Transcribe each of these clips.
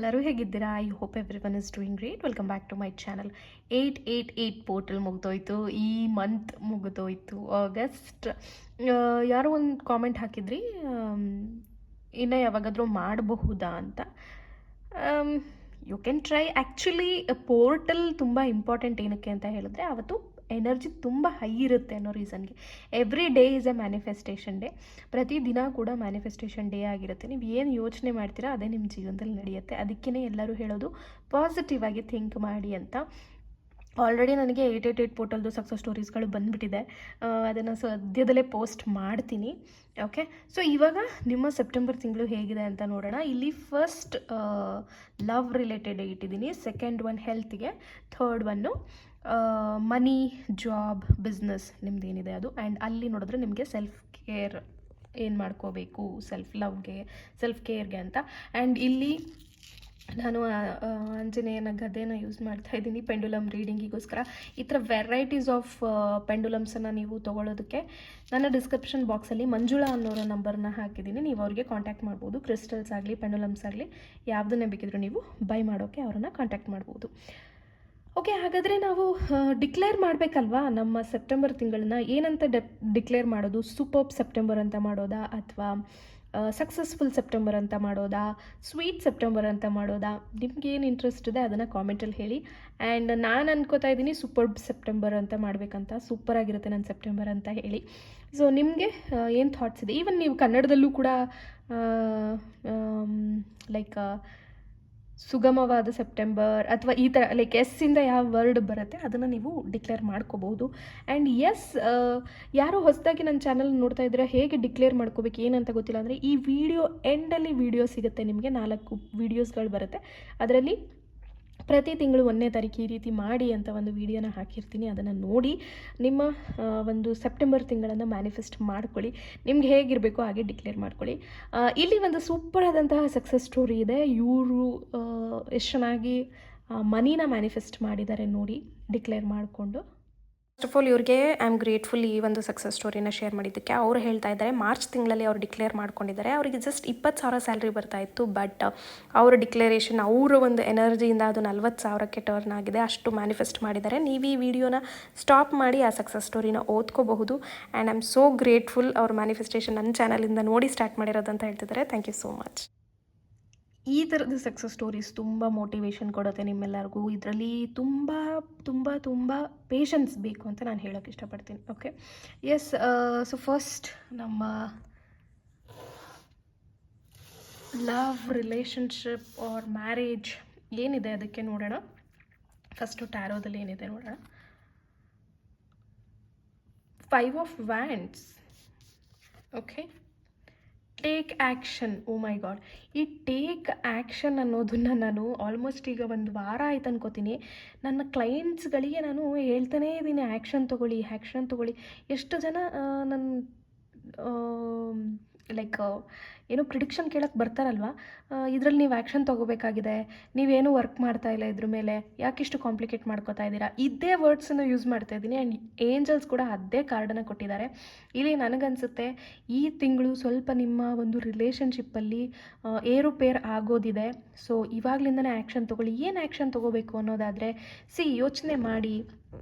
ಎಲ್ಲರೂ ಹೇಗಿದ್ದೀರಾ? I hope everyone is doing great. Welcome back to my channel. 888 portal ಮುಗ್ದೋಯ್ತು, ಈ month ಮುಗಿದೋಯ್ತು, ಆಗಸ್ಟ್. ಯಾರೋ ಒಂದು ಕಾಮೆಂಟ್ ಹಾಕಿದ್ರಿ, ಇನ್ನು ಯಾವಾಗಾದರೂ ಮಾಡಬಹುದಾ ಅಂತ. You can try. Actually portal ತುಂಬ ಇಂಪಾರ್ಟೆಂಟ್ ಏನಕ್ಕೆ ಅಂತ ಹೇಳಿದ್ರೆ, ಅವತ್ತು ಎನರ್ಜಿ ತುಂಬ ಹೈ ಇರುತ್ತೆ ಅನ್ನೋ ರೀಸನ್ಗೆ. Every day is a manifestation day. ಪ್ರತಿದಿನ ಕೂಡ ಮ್ಯಾನಿಫೆಸ್ಟೇಷನ್ ಡೇ ಆಗಿರುತ್ತೆ. ನೀವು ಏನು ಯೋಚನೆ ಮಾಡ್ತೀರಾ ಅದೇ ನಿಮ್ಮ ಜೀವನದಲ್ಲಿ ನಡೆಯುತ್ತೆ. ಅದಕ್ಕೇ ಎಲ್ಲರೂ ಹೇಳೋದು ಪಾಸಿಟಿವ್ ಆಗಿ ಥಿಂಕ್ ಮಾಡಿ ಅಂತ. ಆಲ್ರೆಡಿ ನನಗೆ 888 ಪೋರ್ಟಲ್ದು ಸಕ್ಸಸ್ ಸ್ಟೋರೀಸ್ಗಳು ಬಂದುಬಿಟ್ಟಿದೆ. ಅದನ್ನು ಸದ್ಯದಲ್ಲೇ ಪೋಸ್ಟ್ ಮಾಡ್ತೀನಿ. ಓಕೆ, ಸೊ ಇವಾಗ ನಿಮ್ಮ ಸೆಪ್ಟೆಂಬರ್ ತಿಂಗಳು ಹೇಗಿದೆ ಅಂತ ನೋಡೋಣ. ಇಲ್ಲಿ ಫಸ್ಟ್ ಲವ್ ರಿಲೇಟೆಡ್ ಇಟ್ಟಿದ್ದೀನಿ, ಸೆಕೆಂಡ್ ಒನ್ ಹೆಲ್ತ್ಗೆ, ಥರ್ಡ್ ಒನ್ನು ಮನಿ, ಜಾಬ್, ಬಿಸ್ನೆಸ್ ನಿಮ್ದೇನಿದೆ ಅದು. ಆ್ಯಂಡ್ ಅಲ್ಲಿ ನೋಡಿದ್ರೆ ನಿಮಗೆ ಸೆಲ್ಫ್ ಕೇರ್ ಏನು ಮಾಡ್ಕೋಬೇಕು, ಸೆಲ್ಫ್ ಲವ್ಗೆ, ಸೆಲ್ಫ್ ಕೇರ್ಗೆ ಅಂತ. ಆ್ಯಂಡ್ ಇಲ್ಲಿ ನಾನು ಆಂಜನೇಯನ ಗದೆನ ಯೂಸ್ ಮಾಡ್ತಾ ಇದ್ದೀನಿ ಪೆಂಡುಲಮ್ ರೀಡಿಂಗಿಗೋಸ್ಕರ. ಈ ಥರ ವೆರೈಟೀಸ್ ಆಫ್ ಪೆಂಡುಲಮ್ಸನ್ನು ನೀವು ತೊಗೊಳ್ಳೋದಕ್ಕೆ ನನ್ನ ಡಿಸ್ಕ್ರಿಪ್ಷನ್ ಬಾಕ್ಸಲ್ಲಿ ಮಂಜುಳಾ ಅನ್ನೋರ ನಂಬರ್ನ ಹಾಕಿದ್ದೀನಿ. ನೀವು ಅವ್ರಿಗೆ ಕಾಂಟ್ಯಾಕ್ಟ್ ಮಾಡ್ಬೋದು. ಕ್ರಿಸ್ಟಲ್ಸ್ ಆಗಲಿ, ಪೆಂಡುಲಮ್ಸ್ ಆಗಲಿ, ಯಾವುದನ್ನೇ ಬೇಕಿದ್ರೂ ನೀವು ಬೈ ಮಾಡೋಕ್ಕೆ ಅವ್ರನ್ನ ಕಾಂಟ್ಯಾಕ್ಟ್ ಮಾಡ್ಬೋದು. ಓಕೆ, ಹಾಗಾದರೆ ನಾವು ಡಿಕ್ಲೇರ್ ಮಾಡಬೇಕಲ್ವಾ ನಮ್ಮ ಸೆಪ್ಟೆಂಬರ್ ತಿಂಗಳನ್ನ. ಏನಂತ ಡಿಕ್ಲೇರ್ ಮಾಡೋದು? ಸೂಪರ್ಬ್ ಸೆಪ್ಟೆಂಬರ್ ಅಂತ ಮಾಡೋದಾ, ಅಥವಾ ಸಕ್ಸಸ್ಫುಲ್ ಸೆಪ್ಟೆಂಬರ್ ಅಂತ ಮಾಡೋದಾ, ಸ್ವೀಟ್ ಸೆಪ್ಟೆಂಬರ್ ಅಂತ ಮಾಡೋದಾ? ನಿಮ್ಗೆ ಏನು ಇಂಟ್ರೆಸ್ಟ್ ಇದೆ ಅದನ್ನು ಕಾಮೆಂಟಲ್ಲಿ ಹೇಳಿ. ಆ್ಯಂಡ್ ನಾನು ಅನ್ಕೋತಾ ಇದ್ದೀನಿ ಸೂಪರ್ಬ್ ಸೆಪ್ಟೆಂಬರ್ ಅಂತ ಮಾಡಬೇಕಂತ. ಸೂಪರಾಗಿರುತ್ತೆ ನನ್ನ ಸೆಪ್ಟೆಂಬರ್ ಅಂತ ಹೇಳಿ. ಸೊ ನಿಮಗೆ ಏನು ಥಾಟ್ಸ್ ಇದೆ? ಈವನ್ ನೀವು ಕನ್ನಡದಲ್ಲೂ ಕೂಡ ಲೈಕ್ ಸುಗಮವಾದ ಸೆಪ್ಟೆಂಬರ್ ಅಥವಾ ಈ ಥರ ಲೈಕ್ ಎಸ್ಸಿಂದ ಯಾವ ವರ್ಡ್ ಬರುತ್ತೆ ಅದನ್ನು ನೀವು ಡಿಕ್ಲೇರ್ ಮಾಡ್ಕೋಬೋದು. ಆ್ಯಂಡ್ ಎಸ್, ಯಾರೋ ಹೊಸದಾಗಿ ನನ್ನ ಚಾನಲ್ ನೋಡ್ತಾ ಇದ್ದರೆ ಹೇಗೆ ಡಿಕ್ಲೇರ್ ಮಾಡ್ಕೋಬೇಕು ಏನಂತ ಗೊತ್ತಿಲ್ಲ ಅಂದರೆ, ಈ ವಿಡಿಯೋ ಎಂಡಲ್ಲಿ ವಿಡಿಯೋ ಸಿಗುತ್ತೆ ನಿಮಗೆ. 4 ವೀಡಿಯೋಸ್ಗಳು ಬರುತ್ತೆ. ಅದರಲ್ಲಿ ಪ್ರತಿ ತಿಂಗಳು 1ನೇ ತಾರೀಕು ಈ ರೀತಿ ಮಾಡಿ ಅಂತ ಒಂದು ವಿಡಿಯೋನ ಹಾಕಿರ್ತೀನಿ. ಅದನ್ನು ನೋಡಿ ನಿಮ್ಮ ಒಂದು ಸೆಪ್ಟೆಂಬರ್ ತಿಂಗಳನ್ನು ಮ್ಯಾನಿಫೆಸ್ಟ್ ಮಾಡ್ಕೊಳ್ಳಿ. ನಿಮ್ಗೆ ಹೇಗಿರಬೇಕೋ ಹಾಗೆ ಡಿಕ್ಲೇರ್ ಮಾಡ್ಕೊಳ್ಳಿ. ಇಲ್ಲಿ ಒಂದು ಸೂಪರ್ ಆದಂತಹ ಸಕ್ಸಸ್ ಸ್ಟೋರಿ ಇದೆ. ಇವರು ಎಷ್ಟು ಚೆನ್ನಾಗಿ ಮನಿನ ಮ್ಯಾನಿಫೆಸ್ಟ್ ಮಾಡಿದ್ದಾರೆ ನೋಡಿ, ಡಿಕ್ಲೇರ್ ಮಾಡಿಕೊಂಡು. ಫಸ್ಟ್ ಆಫ್ ಆಲ್ ಇವ್ರಿಗೆ ಐ ಆಮ್ ಗ್ರೇಟ್ಫುಲ್ ಈ ಒಂದು ಸಕ್ಸಸ್ ಸ್ಟೋರಿನ ಶೇರ್ ಮಾಡಿದ್ದಕ್ಕೆ. ಅವರು ಹೇಳ್ತಾ ಇದ್ದಾರೆ ಮಾರ್ಚ್ ತಿಂಗಳಲ್ಲಿ ಅವ್ರು ಡಿಕ್ಲೇರ್ ಮಾಡ್ಕೊಂಡಿದ್ದಾರೆ. ಅವರಿಗೆ ಜಸ್ಟ್ 20,000 ಸ್ಯಾಲ್ರಿ ಬರ್ತಾ ಇತ್ತು. ಬಟ್ ಅವರ ಡಿಕ್ಲೇರೇಷನ್, ಅವರ ಒಂದು ಎನರ್ಜಿಯಿಂದ ಅದು 40,000ಕ್ಕೆ ಟರ್ನ್ ಆಗಿದೆ. ಅಷ್ಟು ಮ್ಯಾನಿಫೆಸ್ಟ್ ಮಾಡಿದ್ದಾರೆ. ನೀವು ಈ ವಿಡಿಯೋನ ಸ್ಟಾಪ್ ಮಾಡಿ ಆ ಸಕ್ಸಸ್ ಸ್ಟೋರಿನ ಓದ್ಕೋಬಹುದು. And I am so grateful ಅವ್ರ ಮ್ಯಾನಿಫೆಸ್ಟೇಷನ್ ನನ್ನ ಚಾನಲಿಂದ ನೋಡಿ ಸ್ಟಾರ್ಟ್ ಮಾಡಿರೋದಂತ ಹೇಳ್ತಿದ್ದಾರೆ. Thank you so much. ಈ ಥರದ ಸಕ್ಸಸ್ ಸ್ಟೋರೀಸ್ ತುಂಬ ಮೋಟಿವೇಶನ್ ಕೊಡುತ್ತೆ ನಿಮ್ಮೆಲ್ಲರಿಗೂ. ಇದರಲ್ಲಿ ತುಂಬ ತುಂಬ ತುಂಬ ಪೇಷನ್ಸ್ ಬೇಕು ಅಂತ ನಾನು ಹೇಳೋಕ್ಕೆ ಇಷ್ಟಪಡ್ತೀನಿ. Okay, yes. ಸೊ ಫಸ್ಟ್ ನಮ್ಮ ಲವ್, ರಿಲೇಷನ್ಶಿಪ್ ಆರ್ ಮ್ಯಾರೇಜ್ ಏನಿದೆ ಅದಕ್ಕೆ ನೋಡೋಣ. ಫಸ್ಟು ಟ್ಯಾರೋದಲ್ಲಿ ಏನಿದೆ ನೋಡೋಣ. 5 of wands. Okay, take action. Oh my God, ಈ ಟೇಕ್ ಆ್ಯಕ್ಷನ್ ಅನ್ನೋದನ್ನು ನಾನು ಆಲ್ಮೋಸ್ಟ್ ಈಗ 1 ವಾರ ಆಯ್ತು ಅನ್ಕೋತೀನಿ. ನನ್ನ ಕ್ಲೈಂಟ್ಸ್ಗಳಿಗೆ ನಾನು ಹೇಳ್ತಾನೇ ಇದ್ದೀನಿ ಆ್ಯಕ್ಷನ್ ತೊಗೊಳ್ಳಿ, ಆ್ಯಕ್ಷನ್ ತೊಗೊಳ್ಳಿ. ಎಷ್ಟು ಜನ ನನ್ನ ಲೈಕ್ ಏನೋ ಪ್ರಿಡಿಕ್ಷನ್ ಕೇಳೋಕ್ಕೆ ಬರ್ತಾರಲ್ವ, ಇದರಲ್ಲಿ ನೀವು ಆ್ಯಕ್ಷನ್ ತೊಗೋಬೇಕಾಗಿದೆ, ನೀವೇನು ವರ್ಕ್ ಮಾಡ್ತಾ ಇಲ್ಲ ಇದ್ರ ಮೇಲೆ, ಯಾಕಿಷ್ಟು ಕಾಂಪ್ಲಿಕೇಟ್ ಮಾಡ್ಕೋತಾ ಇದ್ದೀರಾ, ಇದೇ ವರ್ಡ್ಸನ್ನು ಯೂಸ್ ಮಾಡ್ತಾ ಇದ್ದೀನಿ. ಆ್ಯಂಡ್ ಏಂಜಲ್ಸ್ ಕೂಡ ಅದೇ ಕಾರ್ಡನ್ನು ಕೊಟ್ಟಿದ್ದಾರೆ. ಇಲ್ಲಿ ನನಗನ್ಸುತ್ತೆ ಈ ತಿಂಗಳು ಸ್ವಲ್ಪ ನಿಮ್ಮ ಒಂದು ರಿಲೇಷನ್ಶಿಪ್ಪಲ್ಲಿ ಏರುಪೇರು ಆಗೋದಿದೆ. ಸೊ ಇವಾಗಲಿಂದನೇ ಆ್ಯಕ್ಷನ್ ತೊಗೊಳ್ಳಿ. ಏನು ಆ್ಯಕ್ಷನ್ ತೊಗೋಬೇಕು ಅನ್ನೋದಾದರೆ, ಯೋಚನೆ ಮಾಡಿ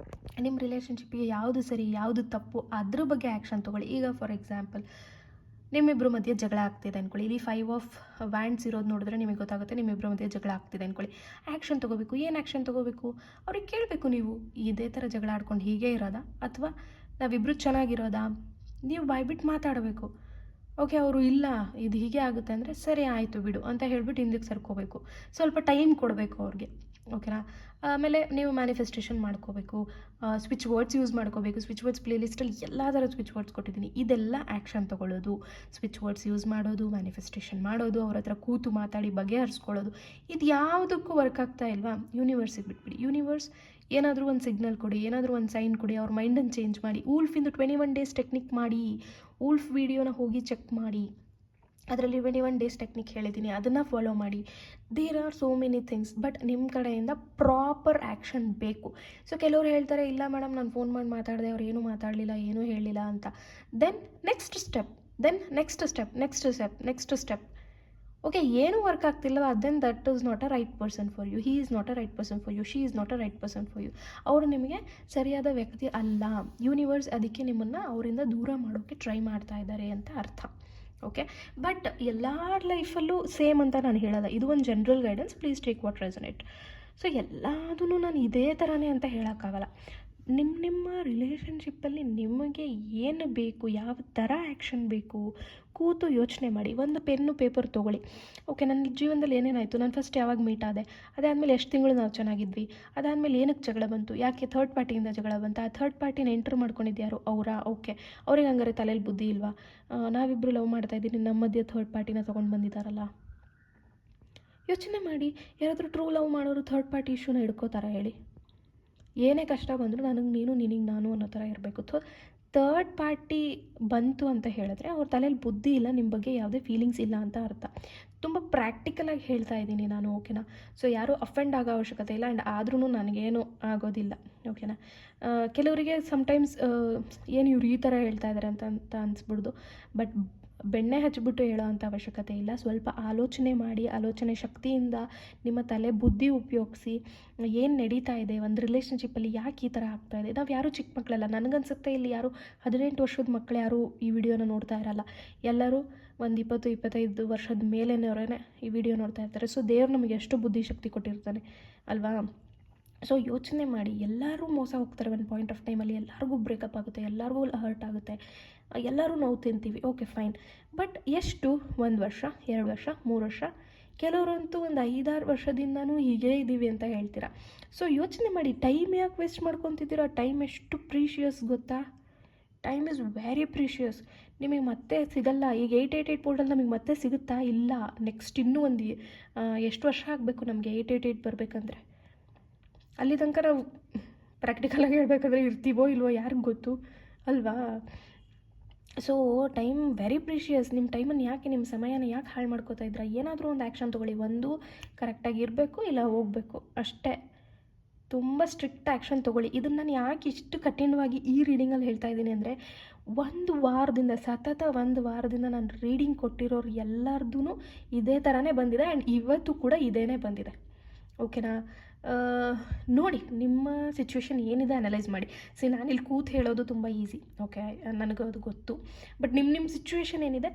ನಿಮ್ಮ ರಿಲೇಷನ್ಶಿಪ್ಪಿಗೆ ಯಾವುದು ಸರಿ ಯಾವುದು ತಪ್ಪು ಅದ್ರ ಬಗ್ಗೆ ಆ್ಯಕ್ಷನ್ ತೊಗೊಳ್ಳಿ. ಈಗ ಫಾರ್ ಎಕ್ಸಾಂಪಲ್ ನಿಮ್ಮಿಬ್ಬರ ಮಧ್ಯೆ ಜಗಳ ಆಗ್ತಿದೆ ಅಂದ್ಕೊಳ್ಳಿ. ಇಲ್ಲಿ 5 ಆಫ್ ವ್ಯಾಂಡ್ಸ್ ಇರೋದು ನೋಡಿದ್ರೆ ನಿಮಗೆ ಗೊತ್ತಾಗುತ್ತೆ ನಿಮ್ಮಿಬ್ಬರ ಮಧ್ಯೆ ಜಗಳ ಆಗ್ತಿದೆ ಅಂದ್ಕೊಳ್ಳಿ. ಆ್ಯಕ್ಷನ್ ತೊಗೋಬೇಕು. ಏನು ಆ್ಯಕ್ಷನ್ ತೊಗೋಬೇಕು? ಅವ್ರಿಗೆ ಕೇಳಬೇಕು, ನೀವು ಇದೇ ಥರ ಜಗಳ ಆಡ್ಕೊಂಡು ಹೀಗೆ ಇರೋದಾ ಅಥವಾ ನಾವಿಬ್ಬರು ಚೆನ್ನಾಗಿರೋದಾ? ನೀವು ಬಾಯ್ಬಿಟ್ಟು ಮಾತಾಡಬೇಕು. ಓಕೆ, ಅವರು ಇಲ್ಲ ಇದು ಹೀಗೆ ಆಗುತ್ತೆ ಅಂದರೆ ಸರಿ ಆಯಿತು ಬಿಡು ಅಂತ ಹೇಳ್ಬಿಟ್ಟು ಹಿಂದಕ್ಕೆ ಸರ್ಕೋಬೇಕು. ಸ್ವಲ್ಪ ಟೈಮ್ ಕೊಡಬೇಕು ಅವ್ರಿಗೆ. ಓಕೆನಾ? ಆಮೇಲೆ ನೀವು ಮ್ಯಾನಿಫೆಸ್ಟೇಷನ್ ಮಾಡ್ಕೋಬೇಕು. ಸ್ವಿಚ್ ವರ್ಡ್ಸ್ ಯೂಸ್ ಮಾಡ್ಕೋಬೇಕು. ಸ್ವಿಚ್ ವರ್ಡ್ಸ್ ಪ್ಲೇಲಿಸ್ಟಲ್ಲಿ ಎಲ್ಲ ಥರದ ಸ್ವಿಚ್ ವರ್ಡ್ಸ್ ಕೊಟ್ಟಿದ್ದೀನಿ. ಇದೆಲ್ಲ ಆ್ಯಕ್ಷನ್ ತೊಗೊಳ್ಳೋದು, ಸ್ವಿಚ್ ವರ್ಡ್ಸ್ ಯೂಸ್ ಮಾಡೋದು, ಮ್ಯಾನಿಫೆಸ್ಟೇಷನ್ ಮಾಡೋದು, ಅವ್ರ ಹತ್ರ ಕೂತು ಮಾತಾಡಿ ಬಗೆಹರಿಸ್ಕೊಳ್ಳೋದು. ಇದು ಯಾವುದಕ್ಕೂ ವರ್ಕ್ ಆಗ್ತಾ ಇಲ್ವಾ? ಯೂನಿವರ್ಸಿಗೆ ಬಿಟ್ಬಿಡಿ. ಯೂನಿವರ್ಸ್ ಏನಾದರೂ ಒಂದು ಸಿಗ್ನಲ್ ಕೊಡಿ, ಏನಾದರೂ ಒಂದು ಸೈನ್ ಕೊಡಿ, ಅವ್ರ ಮೈಂಡನ್ನು ಚೇಂಜ್ ಮಾಡಿ. ಊಲ್ಫಿಂದು 21 ಡೇಸ್ ಟೆಕ್ನಿಕ್ ಮಾಡಿ. ಊಲ್ಫ್ ವಿಡಿಯೋನ ಹೋಗಿ ಚೆಕ್ ಮಾಡಿ. ಅದರಲ್ಲಿ 21 ಡೇಸ್ ಟೆಕ್ನಿಕ್ ಹೇಳಿದ್ದೀನಿ, ಅದನ್ನು ಫಾಲೋ ಮಾಡಿ. There are so many things. But ನಿಮ್ಮ ಕಡೆಯಿಂದ ಪ್ರಾಪರ್ ಆ್ಯಕ್ಷನ್ ಬೇಕು. ಸೊ ಕೆಲವರು ಹೇಳ್ತಾರೆ, ಇಲ್ಲ ಮೇಡಮ್ ನಾನು ಫೋನ್ ಮಾಡಿ ಮಾತಾಡಿದೆ, ಅವ್ರು ಏನೂ ಮಾತಾಡಲಿಲ್ಲ, ಏನೂ ಹೇಳಿಲ್ಲ ಅಂತ. Then next step. ಓಕೆ, ಏನೂ ವರ್ಕ್ ಆಗ್ತಿಲ್ಲ, then that is not a right person for you. He is not a right person for you. She is not a right person for you. ಅವರು ನಿಮಗೆ ಸರಿಯಾದ ವ್ಯಕ್ತಿ ಅಲ್ಲ. ಯೂನಿವರ್ಸ್ ಅದಕ್ಕೆ ನಿಮ್ಮನ್ನು ಅವರಿಂದ ದೂರ ಮಾಡೋಕ್ಕೆ ಟ್ರೈ ಮಾಡ್ತಾ ಇದ್ದಾರೆ ಅಂತ ಅರ್ಥ. ಓಕೆ, ಬಟ್ ಎಲ್ಲರ ಲೈಫಲ್ಲೂ ಸೇಮ್ ಅಂತ ನಾನು ಹೇಳಲ್ಲ. ಇದು ಒಂದು general guidance, please take what resonate. So ಎಲ್ಲದೂ ನಾನು ಇದೇ ಥರನೇ ಅಂತ ಹೇಳೋಕ್ಕಾಗಲ್ಲ. ನಿಮ್ಮ ರಿಲೇಷನ್ಶಿಪ್ಪಲ್ಲಿ ನಿಮಗೆ ಏನು ಬೇಕು, ಯಾವ ಥರ ಆ್ಯಕ್ಷನ್ ಬೇಕು, ಕೂತು ಯೋಚನೆ ಮಾಡಿ. ಒಂದು ಪೆನ್ನು ಪೇಪರ್ ತೊಗೊಳ್ಳಿ. ಓಕೆ, ನನ್ನ ಜೀವನದಲ್ಲಿ ಏನೇನಾಯಿತು, ನಾನು ಫಸ್ಟ್ ಯಾವಾಗ ಮೀಟ್ ಆದೆ, ಅದಾದಮೇಲೆ ಎಷ್ಟು ತಿಂಗಳು ನಾವು ಚೆನ್ನಾಗಿದ್ವಿ, ಅದಾದಮೇಲೆ ಏನಕ್ಕೆ ಜಗಳ ಬಂತು, ಯಾಕೆ ಥರ್ಡ್ ಪಾರ್ಟಿಯಿಂದ ಜಗಳ ಬಂತು, ಆ ಥರ್ಡ್ ಪಾರ್ಟಿನ ಎಂಟ್ರ್ ಮಾಡ್ಕೊಂಡಿದ್ಯಾರು ಅವರಾ? ಓಕೆ, ಅವ್ರಿಗೆ ಹಂಗಾರೆ ತಲೆಯಲ್ಲಿ ಬುದ್ಧಿ ಇಲ್ವಾ? ನಾವಿಬ್ಬರು ಲವ್ ಮಾಡ್ತಾಯಿದ್ದೀನಿ, ನಮ್ಮ ಮಧ್ಯೆ ಥರ್ಡ್ ಪಾರ್ಟಿನ ತೊಗೊಂಡು ಬಂದಿದ್ದಾರಲ್ಲ. ಯೋಚನೆ ಮಾಡಿ, ಯಾರಾದರೂ ಟ್ರೂ ಲವ್ ಮಾಡೋರು ಥರ್ಡ್ ಪಾರ್ಟಿ ಇಶ್ಯೂನ ಹಿಡ್ಕೋತಾರ ಹೇಳಿ? ಏನೇ ಕಷ್ಟ ಬಂದರೂ ನನಗೆ ನೀನು, ನಿನಗೆ ನಾನು ಅನ್ನೋ ಥರ ಇರಬೇಕು. ಥರ್ಡ್ ಪಾರ್ಟಿ ಬಂತು ಅಂತ ಹೇಳಿದ್ರೆ ಅವ್ರ ತಲೆಯಲ್ಲಿ ಬುದ್ಧಿ ಇಲ್ಲ, ನಿಮ್ಮ ಬಗ್ಗೆ ಯಾವುದೇ ಫೀಲಿಂಗ್ಸ್ ಇಲ್ಲ ಅಂತ ಅರ್ಥ. ತುಂಬ ಪ್ರಾಕ್ಟಿಕಲಾಗಿ ಹೇಳ್ತಾ ಇದ್ದೀನಿ ನಾನು, ಓಕೆನಾ? ಸೊ ಯಾರೂ ಅಫೆಂಡ್ ಆಗೋ ಅವಶ್ಯಕತೆ ಇಲ್ಲ. ಆ್ಯಂಡ್ ಆದ್ರೂ ನನಗೇನು ಆಗೋದಿಲ್ಲ, ಓಕೆನಾ? ಕೆಲವರಿಗೆ ಸಮ್ಟೈಮ್ಸ್ ಏನು ಇವ್ರು ಈ ಥರ ಹೇಳ್ತಾ ಇದ್ದಾರೆ ಅಂತ ಅನಿಸ್ಬಿಡ್ದು. ಬಟ್ ಬೆಣ್ಣೆ ಹಚ್ಚಿಬಿಟ್ಟು ಹೇಳೋ ಅಂಥ ಅವಶ್ಯಕತೆ ಇಲ್ಲ. ಸ್ವಲ್ಪ ಆಲೋಚನೆ ಮಾಡಿ, ಆಲೋಚನೆ ಶಕ್ತಿಯಿಂದ ನಿಮ್ಮ ತಲೆ ಬುದ್ಧಿ ಉಪಯೋಗಿಸಿ ಏನು ನಡೀತಾ ಇದೆ ಒಂದು ರಿಲೇಷನ್ಶಿಪ್ಪಲ್ಲಿ, ಯಾಕೆ ಈ ಥರ ಆಗ್ತಾಯಿದೆ. ನಾವು ಯಾರೂ ಚಿಕ್ಕ ಮಕ್ಕಳಲ್ಲ. ನನಗನ್ಸುತ್ತೆ ಇಲ್ಲಿ ಯಾರು 18 ವರ್ಷದ ಮಕ್ಕಳು ಯಾರೂ ಈ ವಿಡಿಯೋನ ನೋಡ್ತಾ ಇರಲ್ಲ. ಎಲ್ಲರೂ ಒಂದು 20-25 ವರ್ಷದ ಮೇಲೇನವರೇ ಈ ವಿಡಿಯೋ ನೋಡ್ತಾ ಇರ್ತಾರೆ. ಸೊ ದೇವ್ರು ನಮಗೆ ಎಷ್ಟು ಬುದ್ಧಿಶಕ್ತಿ ಕೊಟ್ಟಿರ್ತಾನೆ ಅಲ್ವಾ? ಸೊ ಯೋಚನೆ ಮಾಡಿ. ಎಲ್ಲರೂ ಮೋಸ ಹೋಗ್ತಾರೆ ಒಂದು ಪಾಯಿಂಟ್ ಆಫ್ ಟೈಮಲ್ಲಿ. ಎಲ್ಲರಿಗೂ ಬ್ರೇಕಪ್ ಆಗುತ್ತೆ, ಎಲ್ಲರಿಗೂ ಹರ್ಟ್ ಆಗುತ್ತೆ, ಎಲ್ಲರೂ ನೋವು ತಿಂತೀವಿ. ಓಕೆ ಫೈನ್, ಬಟ್ ಎಷ್ಟು? 1 ವರ್ಷ, 2 ವರ್ಷ, 3 ವರ್ಷ, ಕೆಲವರಂತೂ ಒಂದು 5-6 ವರ್ಷದಿಂದನೂ ಹೀಗೇ ಇದ್ದೀವಿ ಅಂತ ಹೇಳ್ತೀರಾ. ಸೊ ಯೋಚನೆ ಮಾಡಿ, ಟೈಮ್ ಯಾಕೆ ವೇಸ್ಟ್ ಮಾಡ್ಕೊತಿದ್ದೀರಾ? ಟೈಮ್ ಎಷ್ಟು ಪ್ರೀಷಿಯಸ್ ಗೊತ್ತಾ? Time is very precious. ನಿಮಗೆ ಮತ್ತೆ ಸಿಗಲ್ಲ. ಈಗ 888 ಪೋರ್ಟಲ್ ನಮಗೆ ಮತ್ತೆ ಸಿಗುತ್ತಾ? ಇಲ್ಲ. ನೆಕ್ಸ್ಟ್ ಇನ್ನೂ ಒಂದು ಎಷ್ಟು ವರ್ಷ ಆಗಬೇಕು ನಮಗೆ 888 ಬರಬೇಕಂದ್ರೆ? ಅಲ್ಲಿ ತನಕ ನಾವು ಪ್ರಾಕ್ಟಿಕಲಾಗಿ ಹೇಳ್ಬೇಕಾದ್ರೆ ಇರ್ತೀವೋ ಇಲ್ವೋ ಯಾರಿಗೆ ಗೊತ್ತು ಅಲ್ವಾ? So time very precious. ನಿಮ್ಮ ಟೈಮನ್ನು ಯಾಕೆ, ನಿಮ್ಮ ಸಮಯನ ಯಾಕೆ ಹಾಳು ಮಾಡ್ಕೋತಾ ಇದ್ದೀರಾ? ಏನಾದರೂ ಒಂದು ಆ್ಯಕ್ಷನ್ ತೊಗೊಳ್ಳಿ. ಒಂದು ಕರೆಕ್ಟಾಗಿ ಇರಬೇಕು, ಇಲ್ಲ ಹೋಗಬೇಕು ಅಷ್ಟೇ. ತುಂಬ ಸ್ಟ್ರಿಕ್ಟ್ ಆ್ಯಕ್ಷನ್ ತೊಗೊಳ್ಳಿ. ಇದನ್ನು ನಾನು ಯಾಕೆ ಇಷ್ಟು ಕಠಿಣವಾಗಿ ಈ ರೀಡಿಂಗಲ್ಲಿ ಹೇಳ್ತಾ ಇದ್ದೀನಿ ಅಂದರೆ, 1 ವಾರದಿಂದ, ಸತತ 1 ವಾರದಿಂದ ನಾನು ರೀಡಿಂಗ್ ಕೊಟ್ಟಿರೋರು ಎಲ್ಲರದೂ ಇದೇ ಥರನೇ ಬಂದಿದೆ. ಆ್ಯಂಡ್ ಇವತ್ತು ಕೂಡ ಇದೇ ಬಂದಿದೆ, ಓಕೆನಾ? ನೋಡಿ, ನಿಮ್ಮ ಸಿಚುವೇಶನ್ ಏನಿದೆ ಅನಲೈಸ್ ಮಾಡಿ. ನಾನಿಲ್ಲಿ ಕೂತು ಹೇಳೋದು ತುಂಬ ಈಸಿ, ಓಕೆ, ನನಗೆ ಅದು ಗೊತ್ತು. ಬಟ್ ನಿಮ್ಮ ಸಿಚುವೇಶನ್ ಏನಿದೆ,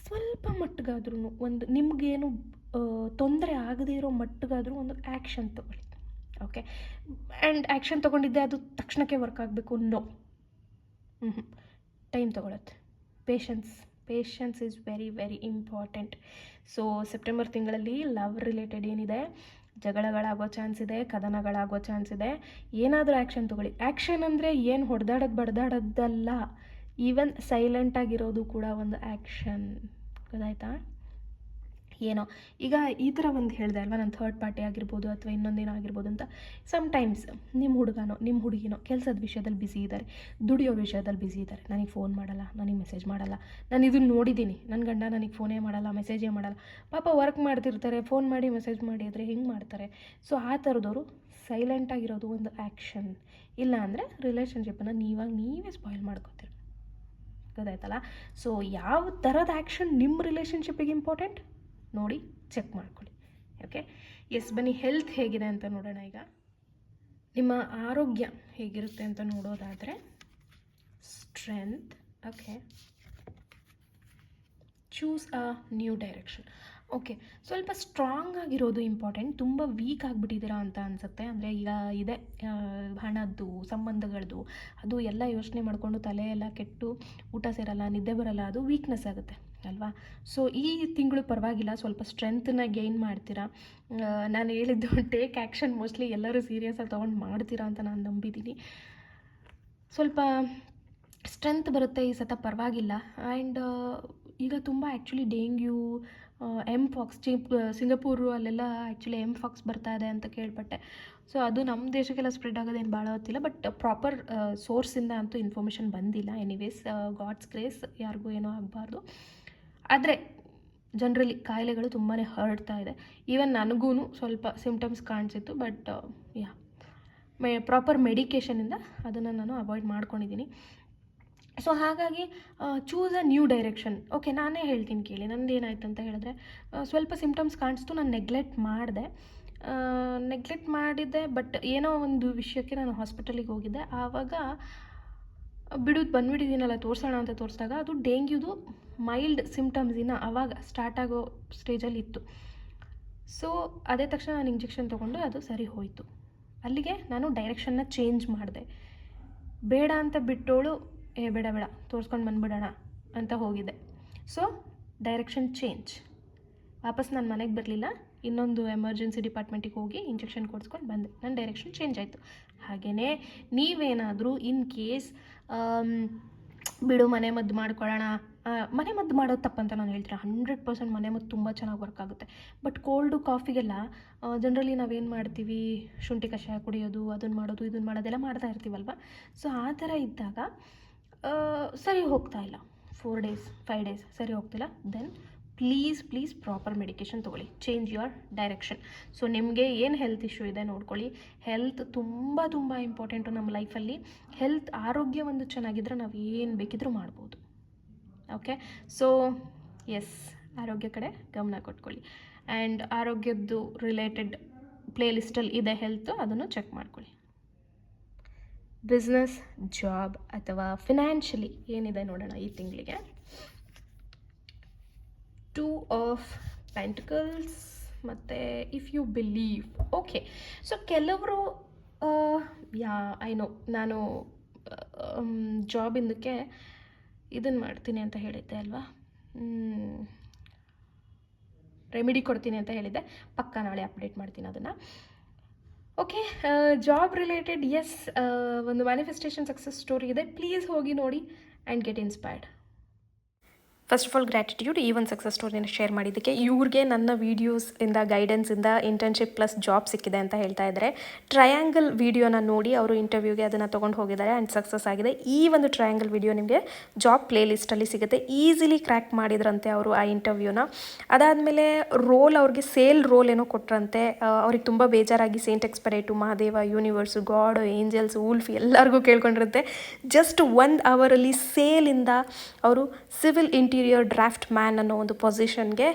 ಸ್ವಲ್ಪ ಮಟ್ಟಿಗಾದ್ರೂ ಒಂದು ನಿಮಗೇನು ತೊಂದರೆ ಆಗದೇ ಇರೋ ಮಟ್ಟಿಗಾದರೂ ಒಂದು ಆ್ಯಕ್ಷನ್ ತೊಗೊಳ್ಳಿ, ಓಕೆ? ಆ್ಯಂಡ್ ಆ್ಯಕ್ಷನ್ ತೊಗೊಂಡಿದ್ದೆ ಅದು ತಕ್ಷಣಕ್ಕೆ ವರ್ಕ್ ಆಗಬೇಕು? ನೋ, ಟೈಮ್ ತೊಗೊಳತ್ತೆ. Patience is very very important. So September ತಿಂಗಳಲ್ಲಿ ಲವ್ ರಿಲೇಟೆಡ್ ಏನಿದೆ, ಜಗಳಗಳಾಗೋ ಚಾನ್ಸ್ ಇದೆ, ಕದನಗಳಾಗೋ ಚಾನ್ಸ್ ಇದೆ. ಏನಾದರೂ ಆ್ಯಕ್ಷನ್ ತೊಗೊಳ್ಳಿ. ಆ್ಯಕ್ಷನ್ ಅಂದರೆ ಏನು ಬಡ್ದಾಡೋದಲ್ಲ, ಈವನ್ ಸೈಲೆಂಟಾಗಿರೋದು ಕೂಡ ಒಂದು ಆ್ಯಕ್ಷನ್. ಗೊತ್ತಾಯ್ತಾ? ಏನೋ ಈಗ ಈ ಥರ ಒಂದು ಹೇಳಿದೆ ಅಲ್ವಾ, ನಾನು ಥರ್ಡ್ ಪಾರ್ಟಿ ಆಗಿರ್ಬೋದು ಅಥವಾ ಇನ್ನೊಂದೇನೋ ಆಗಿರ್ಬೋದು ಅಂತ. ಸಮ್ಟೈಮ್ಸ್ ನಿಮ್ಮ ಹುಡುಗನೋ ನಿಮ್ಮ ಹುಡುಗಿನೋ ಕೆಲಸದ ವಿಷಯದಲ್ಲಿ ಬ್ಯುಸಿ ಇದ್ದಾರೆ, ದುಡಿಯೋ ವಿಷಯದಲ್ಲಿ ಬ್ಯುಸಿ ಇದ್ದಾರೆ. ನನಗೆ ಫೋನ್ ಮಾಡಲ್ಲ, ನನಗೆ ಮೆಸೇಜ್ ಮಾಡಲ್ಲ. ನಾನು ಇದನ್ನು ನೋಡಿದ್ದೀನಿ. ನನ್ನ ಗಂಡ ನನಗೆ ಫೋನೇ ಮಾಡಲ್ಲ, ಮೆಸೇಜೇ ಮಾಡಲ್ಲ. ಪಾಪ ವರ್ಕ್ ಮಾಡ್ತಿರ್ತಾರೆ, ಫೋನ್ ಮಾಡಿ ಮೆಸೇಜ್ ಮಾಡಿ ಅಂದರೆ ಹೆಂಗೆ ಮಾಡ್ತಾರೆ? ಸೊ ಆ ಥರದವರು ಸೈಲೆಂಟಾಗಿರೋದು ಒಂದು ಆ್ಯಕ್ಷನ್. ಇಲ್ಲ ಅಂದರೆ ರಿಲೇಷನ್ಶಿಪ್ಪನ್ನು ನೀವೇ ಸ್ಪಾಯ್ಲ್ ಮಾಡ್ಕೋತೀರಿ. ಗೊತ್ತಾಯ್ತಲ್ಲ? ಸೊ ಯಾವ ಥರದ ಆ್ಯಕ್ಷನ್ ನಿಮ್ಮ ರಿಲೇಷನ್ಶಿಪ್ಪಿಗೆ ಇಂಪಾರ್ಟೆಂಟ್ ನೋಡಿ, ಚೆಕ್ ಮಾಡ್ಕೊಳ್ಳಿ, ಓಕೆ? ಎಸ್, ಬನ್ನಿ ಹೆಲ್ತ್ ಹೇಗಿದೆ ಅಂತ ನೋಡೋಣ. ಈಗ ನಿಮ್ಮ ಆರೋಗ್ಯ ಹೇಗಿರುತ್ತೆ ಅಂತ ನೋಡೋದಾದರೆ, strength, okay, choose a new direction. Okay, ಸ್ವಲ್ಪ ಸ್ಟ್ರಾಂಗ್ ಆಗಿರೋದು ಇಂಪಾರ್ಟೆಂಟ್. ತುಂಬ ವೀಕ್ ಆಗಿಬಿಟ್ಟಿದ್ದೀರಾ ಅಂತ ಅನಿಸುತ್ತೆ. ಅಂದರೆ ಈಗ ಇದೆ ಹಣದ್ದು, ಸಂಬಂಧಗಳದ್ದು, ಅದು ಎಲ್ಲ ಯೋಚನೆ ಮಾಡಿಕೊಂಡು ತಲೆ ಎಲ್ಲ ಕೆಟ್ಟು ಊಟ ಸೇರಲ್ಲ, ನಿದ್ದೆ ಬರಲ್ಲ, ಅದು ವೀಕ್ನೆಸ್ ಆಗುತ್ತೆ ಅಲ್ವಾ? ಸೊ ಈ ತಿಂಗಳು ಪರವಾಗಿಲ್ಲ, ಸ್ವಲ್ಪ ಸ್ಟ್ರೆಂತನ್ನ ಗೇನ್ ಮಾಡ್ತೀರಾ. ನಾನು ಹೇಳಿದ್ದು ಟೇಕ್ ಆ್ಯಕ್ಷನ್ ಮೋಸ್ಟ್ಲಿ ಎಲ್ಲರೂ ಸೀರಿಯಸ್ಸಾಗಿ ತೊಗೊಂಡು ಮಾಡ್ತೀರಾ ಅಂತ ನಾನು ನಂಬಿದ್ದೀನಿ. ಸ್ವಲ್ಪ ಸ್ಟ್ರೆಂತ್ ಬರುತ್ತೆ ಈ ಸತ, ಪರವಾಗಿಲ್ಲ. ಆ್ಯಂಡ್ ಈಗ ತುಂಬ ಆ್ಯಕ್ಚುಲಿ ಡೆಂಗ್ಯೂ, ಎಂಪಾಕ್ಸ್, ಸಿಂಗಪೂರು ಅಲ್ಲೆಲ್ಲ ಆ್ಯಕ್ಚುಲಿ ಎಂಪಾಕ್ಸ್ ಬರ್ತಾ ಇದೆ ಅಂತ ಕೇಳ್ಪಟ್ಟೆ. ಸೊ ಅದು ನಮ್ಮ ದೇಶಕ್ಕೆಲ್ಲ ಸ್ಪ್ರೆಡ್ ಆಗೋದೇನು ಭಾಳ ಹೊತ್ತಿಲ್ಲ, ಬಟ್ ಪ್ರಾಪರ್ ಸೋರ್ಸಿಂದ ಅಂತೂ ಇನ್ಫಾರ್ಮೇಷನ್ ಬಂದಿಲ್ಲ. ಎನಿವೇಸ್, ಗಾಡ್ಸ್ ಗ್ರೇಸ್, ಯಾರಿಗೂ ಏನೂ ಆಗಬಾರ್ದು. ಆದರೆ ಜನರಲಿ ಕಾಯಿಲೆಗಳು ತುಂಬಾ ಹರಡ್ತಾ ಇದೆ. ಈವನ್ ನನಗೂ ಸ್ವಲ್ಪ ಸಿಮ್ಟಮ್ಸ್ ಕಾಣಿಸಿತ್ತು, ಬಟ್ ಪ್ರಾಪರ್ ಮೆಡಿಕೇಷನಿಂದ ಅದನ್ನು ನಾನು ಅವಾಯ್ಡ್ ಮಾಡ್ಕೊಂಡಿದ್ದೀನಿ. ಸೊ ಹಾಗಾಗಿ choose a new direction. Okay, ನಾನೇ ಹೇಳ್ತೀನಿ ಕೇಳಿ. ನಂದು ಏನಾಯ್ತು ಅಂತ ಹೇಳಿದ್ರೆ, ಸ್ವಲ್ಪ ಸಿಮ್ಟಮ್ಸ್ ಕಾಣಿಸ್ತು, ನಾನು ನೆಗ್ಲೆಕ್ಟ್ ಮಾಡಿದ್ದೆ. ಬಟ್ ಏನೋ ಒಂದು ವಿಷಯಕ್ಕೆ ನಾನು ಹಾಸ್ಪಿಟಲಿಗೆ ಹೋಗಿದ್ದೆ. ಆವಾಗ ಬಂದುಬಿಟ್ಟಿದ್ದೀನಲ್ಲ ತೋರಿಸೋಣ ಅಂತ ತೋರಿಸಿದಾಗ ಅದು ಡೆಂಗ್ಯೂದು ಮೈಲ್ಡ್ ಸಿಮ್ಟಮ್ಸ್ ಆವಾಗ ಸ್ಟಾರ್ಟ್ ಆಗೋ ಸ್ಟೇಜಲ್ಲಿ ಇತ್ತು. ಸೊ ಅದೇ ತಕ್ಷಣ ನಾನು ಇಂಜೆಕ್ಷನ್ ತೊಗೊಂಡು ಅದು ಸರಿ ಹೋಯಿತು. ಅಲ್ಲಿಗೆ ನಾನು ಡೈರೆಕ್ಷನ್ನ ಚೇಂಜ್ ಮಾಡಿದೆ. ಬೇಡ ಅಂತ ಬಿಟ್ಟೋಳು ಬೇಡ ತೋರಿಸ್ಕೊಂಡು ಬಂದುಬಿಡೋಣ ಅಂತ ಹೋಗಿದ್ದೆ. So direction change. ವಾಪಸ್ ನಾನು ಮನೆಗೆ ಬರಲಿಲ್ಲ, ಇನ್ನೊಂದು ಎಮರ್ಜೆನ್ಸಿ ಡಿಪಾರ್ಟ್ಮೆಂಟಿಗೆ ಹೋಗಿ ಇಂಜೆಕ್ಷನ್ ಕೊಡಿಸ್ಕೊಂಡು ಬಂದೆ. ನನ್ನ ಡೈರೆಕ್ಷನ್ ಚೇಂಜ್ ಆಯಿತು. ಹಾಗೆಯೇ ನೀವೇನಾದರೂ ಇನ್ ಕೇಸ್ ಬಿಡು ಮನೆ ಮದ್ದು ಮಾಡ್ಕೊಳ್ಳೋಣ, ಮನೆ ಮದ್ದು ಮಾಡೋದು ತಪ್ಪಂತ ನಾನು ಹೇಳ್ತೀನಿ. 100% ಮನೆ ಮದ್ದು ತುಂಬ ಚೆನ್ನಾಗಿ ವರ್ಕ್ ಆಗುತ್ತೆ. ಬಟ್ ಕೋಲ್ಡು ಕಾಫಿಗೆಲ್ಲ ಜನರಲಿ ನಾವೇನು ಮಾಡ್ತೀವಿ, ಶುಂಠಿ ಕಷಾಯ ಕುಡಿಯೋದು, ಅದನ್ನು ಮಾಡೋದು ಇದನ್ನು ಮಾಡೋದೆಲ್ಲ ಮಾಡ್ತಾ ಇರ್ತೀವಲ್ವ. ಸೊ ಆ ಥರ ಇದ್ದಾಗ ಸರಿ ಹೋಗ್ತಾ ಇಲ್ಲ, 4 days 5 days ಸರಿ ಹೋಗ್ತಿಲ್ಲ, ದೆನ್ ಪ್ಲೀಸ್ ಪ್ರಾಪರ್ ಮೆಡಿಕೇಷನ್ ತೊಗೊಳ್ಳಿ. Change your direction. ಸೊ ನಿಮಗೆ ಏನು ಹೆಲ್ತ್ ಇಶ್ಯೂ ಇದೆ ನೋಡ್ಕೊಳ್ಳಿ. ಹೆಲ್ತ್ ತುಂಬ ಇಂಪಾರ್ಟೆಂಟು ನಮ್ಮ ಲೈಫಲ್ಲಿ. ಆರೋಗ್ಯ ಒಂದು ಚೆನ್ನಾಗಿದ್ದರೆ ನಾವು ಏನು ಬೇಕಿದ್ರೂ ಮಾಡ್ಬೋದು. ಓಕೆ, ಸೊ ಎಸ್, ಆರೋಗ್ಯ ಕಡೆ ಗಮನ ಕೊಟ್ಕೊಳ್ಳಿ. ಆ್ಯಂಡ್ ಆರೋಗ್ಯದ್ದು ರಿಲೇಟೆಡ್ ಪ್ಲೇ ಲಿಸ್ಟಲ್ಲಿ ಇದೆ ಹೆಲ್ತ್, ಅದನ್ನು ಚೆಕ್ ಮಾಡ್ಕೊಳ್ಳಿ. ಬಿಸ್ನೆಸ್, ಜಾಬ್ ಅಥವಾ ಫಿನಾನ್ಷಿಯಲಿ ಏನಿದೆ ನೋಡೋಣ ಈ ತಿಂಗಳಿಗೆ. 2 of Pentacles ಮತ್ತು if you believe. Okay, so ಕೆಲವರು ಐ ನೋ, ನಾನು ಜಾಬಿಂದಕ್ಕೆ ಇದನ್ನು ಮಾಡ್ತೀನಿ ಅಂತ ಹೇಳಿದ್ದೆ ಅಲ್ವಾ, ರೆಮಿಡಿ ಕೊಡ್ತೀನಿ ಅಂತ ಹೇಳಿದ್ದೆ. ಪಕ್ಕ ನಾಳೆ ಅಪ್ಡೇಟ್ ಮಾಡ್ತೀನಿ ಅದನ್ನು. ಓಕೆ, ಜಾಬ್ ರಿಲೇಟೆಡ್ ಎಸ್, ಒಂದು ಮ್ಯಾನಿಫೆಸ್ಟೇಷನ್ ಸಕ್ಸಸ್ ಸ್ಟೋರಿ ಇದೆ. ಪ್ಲೀಸ್ ಹೋಗಿ ನೋಡಿ and get inspired. First of all gratitude ಈ ಒಂದು ಸಕ್ಸಸ್ ಸ್ಟೋರಿನ ಶೇರ್ ಮಾಡಿದ್ದಕ್ಕೆ. ಇವ್ರಿಗೆ ನನ್ನ ವೀಡಿಯೋಸಿಂದ ಗೈಡೆನ್ಸಿಂದ ಇಂಟರ್ನ್ಶಿಪ್ ಪ್ಲಸ್ ಜಾಬ್ ಸಿಕ್ಕಿದೆ ಅಂತ ಹೇಳ್ತಾ ಇದ್ದಾರೆ. ಟ್ರಯಾಂಗಲ್ ವೀಡಿಯೋನ ನೋಡಿ ಅವರು ಇಂಟರ್ವ್ಯೂಗೆ ಅದನ್ನು ತೊಗೊಂಡು ಹೋಗಿದ್ದಾರೆ ಆ್ಯಂಡ್ ಸಕ್ಸಸ್ ಆಗಿದೆ. ಈ ಒಂದು ಟ್ರಯಾಂಗಲ್ ವೀಡಿಯೋ ನಿಮಗೆ ಜಾಬ್ ಪ್ಲೇ ಲಿಸ್ಟಲ್ಲಿ ಸಿಗುತ್ತೆ. ಈಸಿಲಿ ಕ್ರ್ಯಾಕ್ ಮಾಡಿದ್ರಂತೆ ಅವರು ಆ ಇಂಟರ್ವ್ಯೂನ. ಅದಾದಮೇಲೆ ಅವ್ರಿಗೆ ಸೇಲ್ ರೋಲ್ ಏನೋ ಕೊಟ್ರಂತೆ. ಅವ್ರಿಗೆ ತುಂಬ ಬೇಜಾರಾಗಿ ಸೇಂಟ್ ಎಕ್ಸ್ಪೆರೇಟು, Mahadeva, universe, God, angels, wolf ಎಲ್ಲರಿಗೂ ಕೇಳ್ಕೊಂಡಿರುತ್ತೆ. ಜಸ್ಟ್ 1 ಅವರಲ್ಲಿ ಸೇಲಿಂದ ಅವರು ಸಿವಿಲ್ ಇಂಟೀರಿಯರ್ ಡ್ರಾಫ್ಟ್ ಮ್ಯಾನ್ ಅನ್ನೋ ಒಂದು ಪೊಸಿಷನ್ಗೆ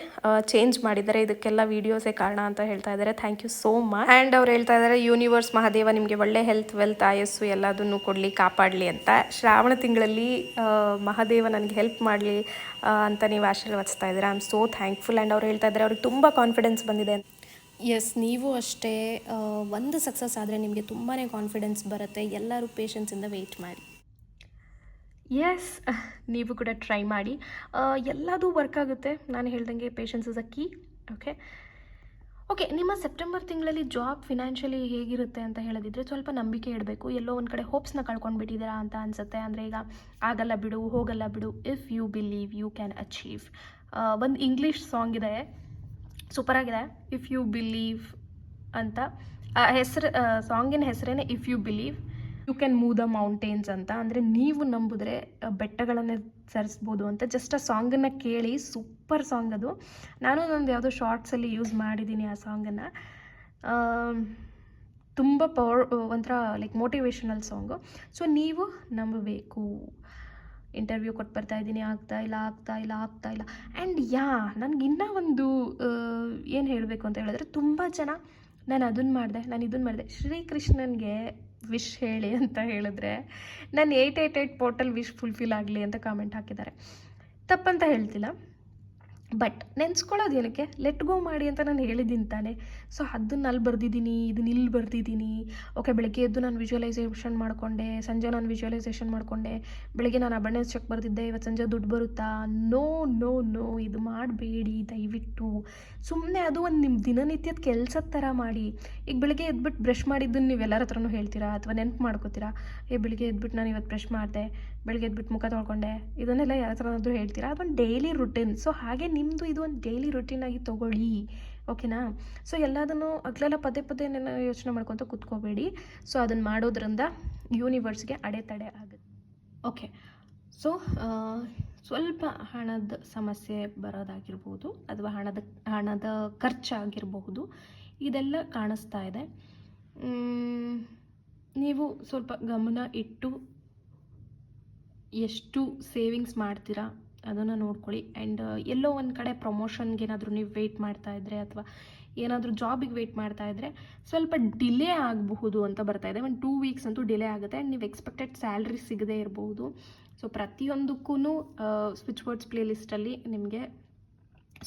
ಚೇಂಜ್ ಮಾಡಿದ್ದಾರೆ. ಇದಕ್ಕೆಲ್ಲ ವೀಡಿಯೋಸೇ ಕಾರಣ ಅಂತ ಹೇಳ್ತಾ ಇದ್ದಾರೆ. Thank you so much. And ಅವ್ರು ಹೇಳ್ತಾ ಇದ್ದಾರೆ, ಯೂನಿವರ್ಸ್, ಮಹಾದೇವ ನಿಮಗೆ ಒಳ್ಳೆ ಹೆಲ್ತ್, ವೆಲ್ತ್, ಆಯಸ್ಸು ಎಲ್ಲದನ್ನು ಕೊಡಲಿ, ಕಾಪಾಡಲಿ ಅಂತ. ಶ್ರಾವಣ ತಿಂಗಳಲ್ಲಿ ಮಹಾದೇವ ನನಗೆ ಹೆಲ್ಪ್ ಮಾಡಲಿ ಅಂತ ನೀವು ಆಶೀರ್ವದಿಸ್ತಾ ಇದ್ದೀರಾ. I am so thankful. And ಅವ್ರು ಹೇಳ್ತಾ ಇದ್ದಾರೆ ಅವ್ರಿಗೆ ತುಂಬ ಕಾನ್ಫಿಡೆನ್ಸ್ ಬಂದಿದೆ. ಎಸ್, ನೀವು ಅಷ್ಟೇ. ಒಂದು ಸಕ್ಸಸ್ ಆದರೆ ನಿಮಗೆ ತುಂಬಾ ಕಾನ್ಫಿಡೆನ್ಸ್ ಬರುತ್ತೆ. ಎಲ್ಲರೂ ಪೇಷನ್ಸಿಂದ ವೆಯ್ಟ್ ಮಾಡಿ. ಎಸ್, ನೀವು ಕೂಡ ಟ್ರೈ ಮಾಡಿ. ಎಲ್ಲದೂ ವರ್ಕ್ ಆಗುತ್ತೆ. ನಾನು ಹೇಳ್ದಂಗೆ patience is a key. Okay, ನಿಮ್ಮ ಸೆಪ್ಟೆಂಬರ್ ತಿಂಗಳಲ್ಲಿ ಜಾಬ್ ಫಿನಾನ್ಷಿಯಲಿ ಹೇಗಿರುತ್ತೆ ಅಂತ ಹೇಳೋದಿದ್ರೆ ಸ್ವಲ್ಪ ನಂಬಿಕೆ ಇಡಬೇಕು. ಎಲ್ಲೋ ಒಂದು ಕಡೆ ಹೋಪ್ಸ್ನ ಕಳ್ಕೊಂಡ್ಬಿಟ್ಟಿದ್ದೀರಾ ಅಂತ ಅನಿಸುತ್ತೆ. ಅಂದರೆ ಈಗ ಆಗಲ್ಲ ಬಿಡು, ಹೋಗಲ್ಲ ಬಿಡು. If you believe you can achieve. ಒಂದು ಇಂಗ್ಲೀಷ್ ಸಾಂಗ್ ಇದೆ, ಸೂಪರಾಗಿದೆ, ಇಫ್ ಯು ಬಿಲೀವ್ ಅಂತ. ಸಾಂಗಿನ ಹೆಸರೇನೆ if you believe you can move the mountains ಅಂತ. ಅಂದರೆ ನೀವು ನಂಬಿದ್ರೆ ಬೆಟ್ಟಗಳನ್ನೇ ಸರಿಸ್ಬೋದು ಅಂತ. ಜಸ್ಟ್ ಆ ಸಾಂಗನ್ನು ಕೇಳಿ, ಸೂಪರ್ ಸಾಂಗ್ ಅದು. ನಾನು ನಂದು ಯಾವುದೋ ಶಾರ್ಟ್ಸಲ್ಲಿ ಯೂಸ್ ಮಾಡಿದ್ದೀನಿ ಆ ಸಾಂಗನ್ನು. ತುಂಬ ಒಂಥರ ಲೈಕ್ ಮೋಟಿವೇಶನಲ್ ಸಾಂಗು. ಸೊ ನೀವು ನಂಬಬೇಕು. ಇಂಟರ್ವ್ಯೂ ಕೊಟ್ಟು ಬರ್ತಾ ಇದ್ದೀನಿ, ಆಗ್ತಾ ಇಲ್ಲ. ಆ್ಯಂಡ್ ನನಗೆ ಇನ್ನೂ ಒಂದು ಏನು ಹೇಳಬೇಕು ಅಂತ ಹೇಳಿದ್ರೆ, ತುಂಬ ಜನ ನಾನು ಅದನ್ನು ಮಾಡಿದೆ, ನಾನು ಇದನ್ನು ಮಾಡಿದೆ, ಶ್ರೀಕೃಷ್ಣನಿಗೆ ವಿಶ್ ಹೇಳಿ ಅಂತ ಹೇಳಿದ್ರೆ ನಾನು 888 ಪೋರ್ಟಲ್ ವಿಶ್ ಫುಲ್ಫಿಲ್ ಆಗಲಿ ಅಂತ ಕಾಮೆಂಟ್ ಹಾಕಿದ್ದಾರೆ. ತಪ್ಪಂತ ಹೇಳ್ತಿಲ್ಲ, ಬಟ್ ನೆನೆಸ್ಕೊಳ್ಳೋದು ಏನಕ್ಕೆ, ಲೆಟ್ ಗೋ ಮಾಡಿ ಅಂತ ನಾನು ಹೇಳಿದ್ದೀನಿ ತಾನೆ. ಸೊ ಅದನ್ನ ಅಲ್ಲಿ ಬರ್ದಿದ್ದೀನಿ, ಇದನ್ನ ಇಲ್ಲಿ ಬರ್ದಿದ್ದೀನಿ. ಓಕೆ, ಬೆಳಗ್ಗೆ ಎದ್ದು ನಾನು ವಿಜುವಲೈಸೇಷನ್ ಮಾಡಿಕೊಂಡೆ, ಸಂಜೆ ನಾನು ವಿಜುವಲೈಸೇಷನ್ ಮಾಡಿಕೊಂಡೆ, ಬೆಳಗ್ಗೆ ನಾನು ಅಬಂಡೆನ್ಸ್ ಚೆಕ್ ಬರ್ದಿದ್ದೆ, ಇವತ್ತು ಸಂಜೆ ದುಡ್ಡು ಬರುತ್ತಾ? ನೋ, ಇದು ಮಾಡಬೇಡಿ ದಯವಿಟ್ಟು. ಸುಮ್ಮನೆ ಅದು ಒಂದು ನಿಮ್ಮ ದಿನನಿತ್ಯದ ಕೆಲಸದ ಥರ ಮಾಡಿ. ಈಗ ಬೆಳಗ್ಗೆ ಎದ್ಬಿಟ್ಟು ಬ್ರಷ್ ಮಾಡಿದ್ದನ್ನು ನೀವು ಎಲ್ಲರ ಹತ್ರನೂ ಹೇಳ್ತೀರಾ ಅಥವಾ ನೆನಪು ಮಾಡ್ಕೋತೀರಾ? ಬೆಳಗ್ಗೆ ಎದ್ಬಿಟ್ಟು ನಾನು ಇವತ್ತು ಬ್ರಷ್ ಮಾಡಿದೆ, ಬೆಳಗ್ಗೆ ಎದ್ಬಿಟ್ಟು ಮುಖ ತೊಳ್ಕೊಂಡೆ, ಇದನ್ನೆಲ್ಲ ಯಾರ ಹತ್ರನಾದ್ರೂ ಹೇಳ್ತೀರಾ? ಅದೊಂದು ಡೈಲಿ ರುಟೀನ್. ಸೊ ಹಾಗೆ ನಿಮ್ಮದು ಇದು ಒಂದು ಡೈಲಿ ರುಟೀನಾಗಿ ತೊಗೊಳ್ಳಿ, ಓಕೆನಾ? ಸೊ ಎಲ್ಲದನ್ನು ಹಗಲೆಲ್ಲ ಪದೇ ಯೋಚನೆ ಮಾಡ್ಕೊತ ಕೂತ್ಕೋಬೇಡಿ. ಸೊ ಅದನ್ನು ಮಾಡೋದ್ರಿಂದ ಯೂನಿವರ್ಸ್ಗೆ ಅಡೆತಡೆ ಆಗುತ್ತೆ. ಓಕೆ, ಸೊ ಸ್ವಲ್ಪ ಹಣದ ಸಮಸ್ಯೆ ಬರೋದಾಗಿರ್ಬೋದು ಅಥವಾ ಹಣದ ಖರ್ಚಾಗಿರಬಹುದು, ಇದೆಲ್ಲ ಕಾಣಿಸ್ತಾ ಇದೆ. ನೀವು ಸ್ವಲ್ಪ ಗಮನ ಇಟ್ಟು ಎಷ್ಟು ಸೇವಿಂಗ್ಸ್ ಮಾಡ್ತೀರಾ ಅದನ್ನು ನೋಡ್ಕೊಳ್ಳಿ. ಆ್ಯಂಡ್ ಎಲ್ಲೋ ಒಂದು ಕಡೆ ಪ್ರಮೋಷನ್ಗೆ ಏನಾದರೂ ನೀವು ವೆಯ್ಟ್ ಮಾಡ್ತಾಯಿದ್ರೆ ಅಥವಾ ಏನಾದರೂ ಜಾಬಿಗೆ ವೆಯ್ಟ್ ಮಾಡ್ತಾಯಿದ್ರೆ ಸ್ವಲ್ಪ ಡಿಲೇ ಆಗಬಹುದು ಅಂತ ಬರ್ತಾಯಿದೆ. ಒಂದು 2 ವೀಕ್ಸ್ ಅಂತೂ ಡಿಲೇ ಆಗುತ್ತೆ. ಆ್ಯಂಡ್ ನೀವು ಎಕ್ಸ್ಪೆಕ್ಟೆಡ್ ಸ್ಯಾಲ್ರಿ ಸಿಗದೇ ಇರಬಹುದು. ಸೊ ಪ್ರತಿಯೊಂದಕ್ಕೂ ಸ್ವಿಚ್ ವರ್ಡ್ಸ್ ಪ್ಲೇಲಿಸ್ಟಲ್ಲಿ ನಿಮಗೆ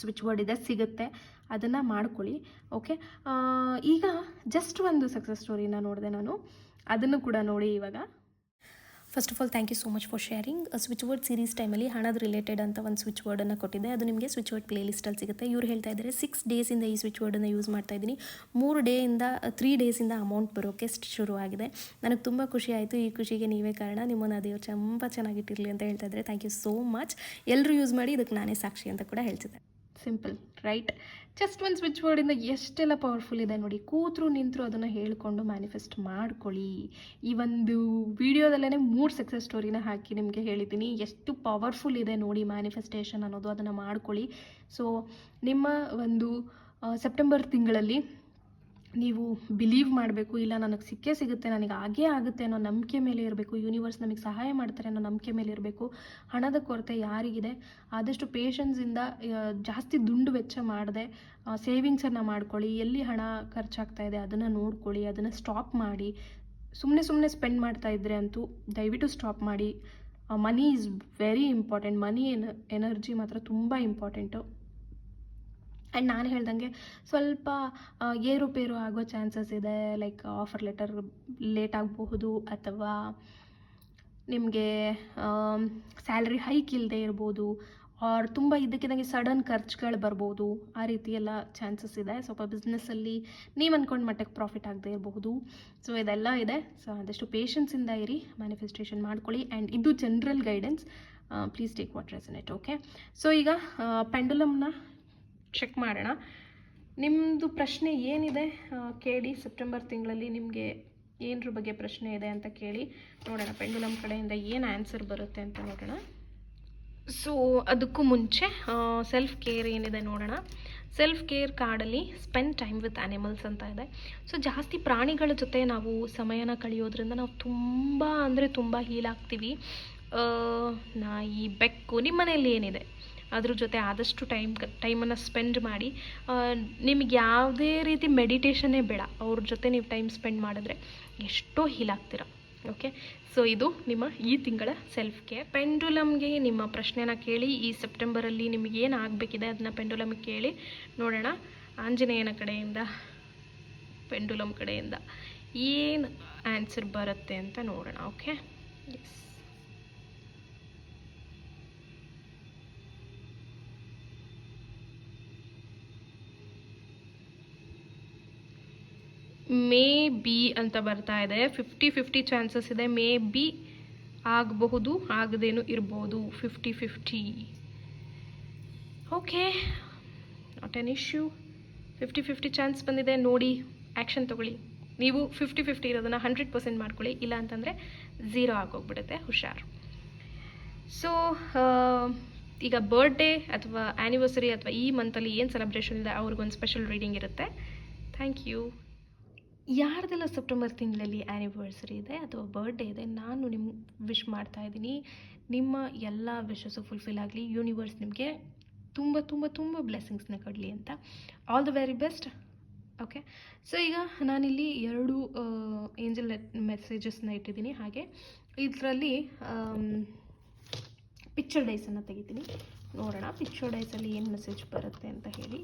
ಸ್ವಿಚ್ ವರ್ಡ್ ಇದೆ, ಸಿಗುತ್ತೆ, ಅದನ್ನು ಮಾಡ್ಕೊಳ್ಳಿ. ಓಕೆ, ಈಗ ಜಸ್ಟ್ ಒಂದು ಸಕ್ಸಸ್ ಸ್ಟೋರಿನ ನೋಡಿದೆ ನಾನು, ಅದನ್ನು ಕೂಡ ನೋಡಿ ಇವಾಗ. First of all thank you so much for sharing. Switch word series ಟೈಮಲ್ಲಿ ಹಣದ ರಿಲೇಟೆಡ್ ಅಂತ ಒಂದು ಸ್ವಿಚ್ ವರ್ಡನ್ನು ಕೊಟ್ಟಿದ್ದೆ, ಅದು ನಿಮಗೆ ಸ್ವಿಚ್ ವರ್ಡ್ ಪ್ಲೇ ಲಿಸ್ಟಲ್ಲಿ ಸಿಗುತ್ತೆ. ಇವ್ರು ಹೇಳ್ತಾ ಇದ್ದಾರೆ 6 ಡೇಸಿಂದ ಈ ಸ್ವಿಚ್ ವರ್ಡನ್ನು ಯೂಸ್ ಮಾಡ್ತಾ ಇದ್ದೀನಿ, 3 ಡೇಸಿಂದ ಅಮೌಂಟ್ ಬರೋಕ್ಕೆ ಶುರು ಆಗಿದೆ. ನನಗೆ ತುಂಬ ಖುಷಿ ಆಯಿತು. ಈ ಖುಷಿಗೆ ನೀವೇ ಕಾರಣ. ನಿಮ್ಮನ್ನು ದೇವ್ರು ತುಂಬ ಚೆನ್ನಾಗಿಟ್ಟಿರಲಿ ಅಂತ ಹೇಳ್ತಾ ಇದ್ದಾರೆ. Thank you so much. ಎಲ್ಲರೂ ಯೂಸ್ ಮಾಡಿ, ಇದಕ್ಕೆ ನಾನೇ ಸಾಕ್ಷಿ ಅಂತ ಕೂಡ ಹೇಳ್ತಿದ್ದೆ. Simple right. ಜಸ್ಟ್ ಒಂದು ಸ್ವಿಚ್ ವರ್ಡಿಂದ ಎಷ್ಟೆಲ್ಲ ಪವರ್ಫುಲ್ ಇದೆ ನೋಡಿ. ಕೂತ್ರು ನಿಂತರು ಅದನ್ನು ಹೇಳಿಕೊಂಡು ಮ್ಯಾನಿಫೆಸ್ಟ್ ಮಾಡ್ಕೊಳ್ಳಿ. ಈ ಒಂದು ವಿಡಿಯೋದಲ್ಲೇ 3 ಸಕ್ಸಸ್ ಸ್ಟೋರಿನ ಹಾಕಿ ನಿಮಗೆ ಹೇಳಿದ್ದೀನಿ ಎಷ್ಟು ಪವರ್ಫುಲ್ ಇದೆ ನೋಡಿ ಮ್ಯಾನಿಫೆಸ್ಟೇಷನ್ ಅನ್ನೋದು. ಅದನ್ನು ಮಾಡ್ಕೊಳ್ಳಿ. ಸೊ ನಿಮ್ಮ ಒಂದು ಸೆಪ್ಟೆಂಬರ್ ತಿಂಗಳಲ್ಲಿ ನೀವು ಬಿಲೀವ್ ಮಾಡಬೇಕು, ಇಲ್ಲ ನನಗೆ ಸಿಕ್ಕೇ ಸಿಗುತ್ತೆ, ನನಗೆ ಆಗೇ ಆಗುತ್ತೆ ಅನ್ನೋ ನಂಬಿಕೆ ಮೇಲೆ ಇರಬೇಕು. ಯೂನಿವರ್ಸ್ ನಮಗೆ ಸಹಾಯ ಮಾಡ್ತಾರೆ ಅನ್ನೋ ನಂಬಿಕೆ ಮೇಲೆ ಇರಬೇಕು. ಹಣದ ಕೊರತೆ ಯಾರಿಗಿದೆ ಆದಷ್ಟು ಪೇಷನ್ಸಿಂದ ಜಾಸ್ತಿ ದುಂಡು ವೆಚ್ಚ ಮಾಡದೆ ಸೇವಿಂಗ್ಸನ್ನು ಮಾಡ್ಕೊಳ್ಳಿ. ಎಲ್ಲಿ ಹಣ ಖರ್ಚಾಗ್ತಾ ಇದೆ ಅದನ್ನು ನೋಡ್ಕೊಳ್ಳಿ, ಅದನ್ನು ಸ್ಟಾಪ್ ಮಾಡಿ. ಸುಮ್ಮನೆ ಸ್ಪೆಂಡ್ ಮಾಡ್ತಾ ಇದ್ದರೆ ಅಂತೂ ದಯವಿಟ್ಟು ಸ್ಟಾಪ್ ಮಾಡಿ. Money is very important. Money energy ಮಾತ್ರ ತುಂಬ ಇಂಪಾರ್ಟೆಂಟು. ಆ್ಯಂಡ್ ನಾನು ಹೇಳ್ದಂಗೆ ಸ್ವಲ್ಪ ಏರುಪೇರು ಆಗೋ ಚಾನ್ಸಸ್ ಇದೆ. ಲೈಕ್ ಆಫರ್ ಲೆಟರ್ ಲೇಟ್ ಆಗಬಹುದು, ಅಥವಾ ನಿಮಗೆ ಸ್ಯಾಲ್ರಿ ಹೈಕ್ ಇಲ್ಲದೆ ಇರ್ಬೋದು, ಆರ್ ತುಂಬ ಇದ್ದಕ್ಕಿದ್ದಂಗೆ ಸಡನ್ ಖರ್ಚುಗಳು ಬರ್ಬೋದು. ಆ ರೀತಿ ಎಲ್ಲ ಚಾನ್ಸಸ್ ಇದೆ. ಸ್ವಲ್ಪ ಬಿಸ್ನೆಸ್ಸಲ್ಲಿ ನೀವು ಅಂದ್ಕೊಂಡು ಮಟ್ಟಕ್ಕೆ ಪ್ರಾಫಿಟ್ ಆಗದೆ ಇರಬಹುದು. ಸೊ ಇದೆಲ್ಲ ಇದೆ. ಸೊ ಆದಷ್ಟು ಪೇಷನ್ಸಿಂದ ಇರಿ, ಮ್ಯಾನಿಫೆಸ್ಟೇಷನ್ ಮಾಡ್ಕೊಳ್ಳಿ. ಆ್ಯಂಡ್ ಇದು general guidance, please take what resonate. Okay, so ಈಗ ಪೆಂಡುಲಮ್ನ ಚೆಕ್ ಮಾಡೋಣ. ನಿಮ್ಮದು ಪ್ರಶ್ನೆ ಏನಿದೆ ಕೇಳಿ. ಸೆಪ್ಟೆಂಬರ್ ತಿಂಗಳಲ್ಲಿ ನಿಮಗೆ ಏನರ ಬಗ್ಗೆ ಪ್ರಶ್ನೆ ಇದೆ ಅಂತ ಕೇಳಿ ನೋಡೋಣ. ಪೆಂಡುಲಮ್ ಕಡೆಯಿಂದ ಏನು ಆನ್ಸರ್ ಬರುತ್ತೆ ಅಂತ ನೋಡೋಣ. ಸೊ ಅದಕ್ಕೂ ಮುಂಚೆ ಸೆಲ್ಫ್ ಕೇರ್ ಏನಿದೆ ನೋಡೋಣ. ಸೆಲ್ಫ್ ಕೇರ್ ಕಾರ್ಡಲ್ಲಿ ಸ್ಪೆಂಡ್ ಟೈಮ್ ವಿತ್ ಆ್ಯನಿಮಲ್ಸ್ ಅಂತ ಇದೆ. ಸೊ ಜಾಸ್ತಿ ಪ್ರಾಣಿಗಳ ಜೊತೆ ನಾವು ಸಮಯನ ಕಳೆಯೋದ್ರಿಂದ ನಾವು ತುಂಬ ಅಂದರೆ ತುಂಬ ಹೀಲ್ ಆಗ್ತೀವಿ. ನಾಯಿ, ಬೆಕ್ಕು, ನಿಮ್ಮ ಮನೆಯಲ್ಲಿ ಏನಿದೆ ಅದ್ರ ಜೊತೆ ಆದಷ್ಟು ಟೈಮನ್ನು ಸ್ಪೆಂಡ್ ಮಾಡಿ. ನಿಮಗೆ ಯಾವುದೇ ರೀತಿ ಮೆಡಿಟೇಷನ್ನೇ ಬೇಡ, ಅವ್ರ ಜೊತೆ ನೀವು ಟೈಮ್ ಸ್ಪೆಂಡ್ ಮಾಡಿದ್ರೆ ಎಷ್ಟೋ ಹೀಲ್ ಆಗ್ತೀರ. ಓಕೆ, ಸೊ ಇದು ನಿಮ್ಮ ಈ ತಿಂಗಳ ಸೆಲ್ಫ್ ಕೇರ್. ಪೆಂಡುಲಮ್ಗೆ ನಿಮ್ಮ ಪ್ರಶ್ನೆನ ಕೇಳಿ. ಈ ಸೆಪ್ಟೆಂಬರಲ್ಲಿ ನಿಮಗೇನು ಆಗಬೇಕಿದೆ ಅದನ್ನ ಪೆಂಡುಲಮ್ಗೆ ಕೇಳಿ ನೋಡೋಣ. ಆಂಜನೇಯನ ಕಡೆಯಿಂದ, ಪೆಂಡುಲಮ್ ಕಡೆಯಿಂದ ಏನು ಆನ್ಸರ್ ಬರುತ್ತೆ ಅಂತ ನೋಡೋಣ. Okay, S. ಮೇ ಬಿ ಅಂತ ಬರ್ತಾ ಇದೆ. 50-50 ಚಾನ್ಸಸ್ ಇದೆ. ಮೇ ಬಿ ಆಗಬಹುದು, ಆಗದೇನು ಇರ್ಬೋದು. 50-50. Okay, not an issue. 50-50 chance ಬಂದಿದೆ ನೋಡಿ. ಆ್ಯಕ್ಷನ್ ತೊಗೊಳ್ಳಿ. ನೀವು 50-50 ಇರೋದನ್ನು 100% ಮಾಡ್ಕೊಳ್ಳಿ. ಇಲ್ಲ ಅಂತಂದರೆ 0 ಆಗೋಗ್ಬಿಡುತ್ತೆ. ಹುಷಾರು. ಸೊ ಈಗ ಬರ್ಡೇ ಅಥವಾ ಆ್ಯನಿವರ್ಸರಿ ಅಥವಾ ಈ ಮಂತಲ್ಲಿ ಏನು ಸೆಲೆಬ್ರೇಷನ್ ಇದೆ ಅವ್ರಿಗೊಂದು ಸ್ಪೆಷಲ್ ರೀಡಿಂಗ್ ಇರುತ್ತೆ. Thank you. ಯಾರ್ದೆಲ್ಲ ಸೆಪ್ಟೆಂಬರ್ ತಿಂಗಳಲ್ಲಿ ಆ್ಯನಿವರ್ಸರಿ ಇದೆ ಅಥವಾ ಬರ್ಡೇ ಇದೆ, ನಾನು ನಿಮ್ಗೆ ವಿಶ್ ಮಾಡ್ತಾ ಇದ್ದೀನಿ. ನಿಮ್ಮ ಎಲ್ಲ ವಿಶಸ್ಸು ಫುಲ್ಫಿಲ್ ಆಗಲಿ. ಯೂನಿವರ್ಸ್ ನಿಮಗೆ ತುಂಬ ತುಂಬ ತುಂಬ ಬ್ಲೆಸ್ಸಿಂಗ್ಸ್ನ ಕೊಡಲಿ ಅಂತ. All the very best. Okay, so ಈಗ ನಾನಿಲ್ಲಿ 2 ಏಂಜಲ್ ಮೆಸೇಜಸ್ನ ಇಟ್ಟಿದ್ದೀನಿ. ಹಾಗೆ ಇದರಲ್ಲಿ ಪಿಕ್ಚರ್ ಡೈಸನ್ನು ತೆಗಿತೀನಿ. ನೋಡೋಣ ಪಿಕ್ಚರ್ ಡೈಸಲ್ಲಿ ಏನು ಮೆಸೇಜ್ ಬರುತ್ತೆ ಅಂತ ಹೇಳಿ.